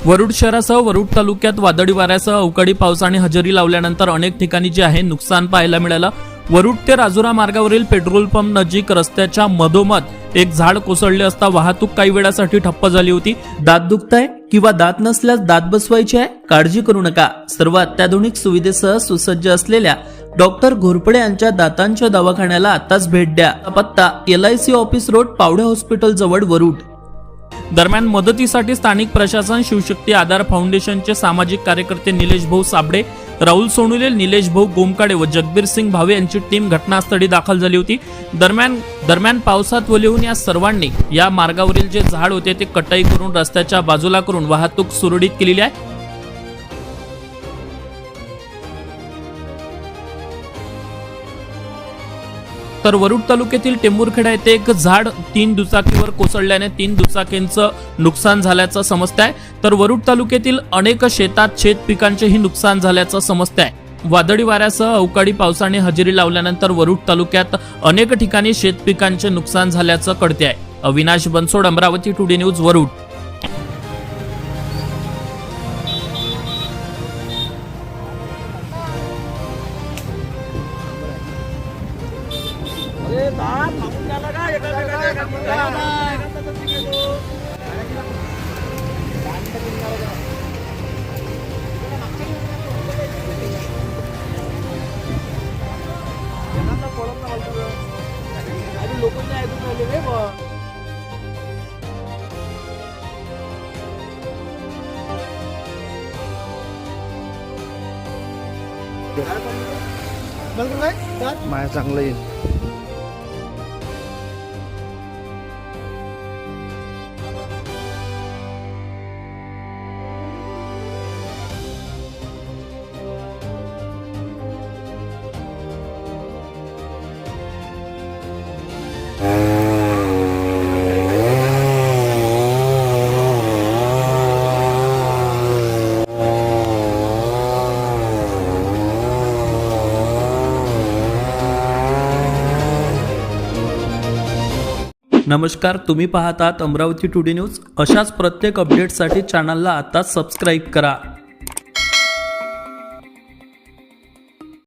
वरुड शहरासह वरुड तालुक्यात वादळी वाऱ्यासह अवकाळी पावसाने हजेरी लावल्यानंतर अनेक ठिकाणी जे आहे नुकसान पाहायला मिळालं। वरुड ते राजुरा मार्गावरील पेट्रोल पंप नजीक रस्त्याच्या मधोमध एक झाड कोसळले असता वाहतूक काही वेळासाठी ठप्प झाली होती। दात दुखताय किंवा दात नसल्यास दात बसवायचे आहे, काळजी करू नका। सर्व अत्याधुनिक सुविधेसह सुसज्ज असलेल्या डॉक्टर घोरपडे यांच्या दातांच्या दवाखान्याला आताच भेट द्या। पत्ता LIC office road, Pawde hospital जवळ, वरुड। दरम्यान मदतीसाठी स्थानिक प्रशासन, शिवशक्ती आधार फाउंडेशनचे सामाजिक कार्यकर्ते निलेश भाऊ साबडे, राहुल सोनुले, निलेश भाऊ गोमकाडे व जगबीर सिंग भावे यांची टीम घटनास्थळी दाखल झाली होती। दरम्यान पावसात ओले होऊन या सर्वांनी या मार्गावरील जे झाड होते ते कटाई करून रस्त्याच्या बाजूला करून वाहतूक सुरळीत केलेली आहे। तर वरुड तालुक्यातील टेंभुरखेडा येथे एक झाड 3 दुचाकीवर कोसळल्याने 3 दुचाकींचं नुकसान झाल्याचं समजत आहे। तर वरुड तालुक्यातील अनेक शेतात शेत पिकांचेही नुकसान झाल्याचं समजत आहे। वादळी वाऱ्यासह अवकाळी पावसाने हजेरी लावल्यानंतर वरुड तालुक्यात अनेक ठिकाणी शेत पिकांचे नुकसान झाल्याचं कळते आहे। Avinash Bansod, Amravati today news, Warud. माया चांगलं येईल। नमस्कार, तुम्ही पाहतात अमरावती टुडे न्यूज। अशाच प्रत्येक अपडेटसाठी चॅनलला आता सबस्क्राइब करा।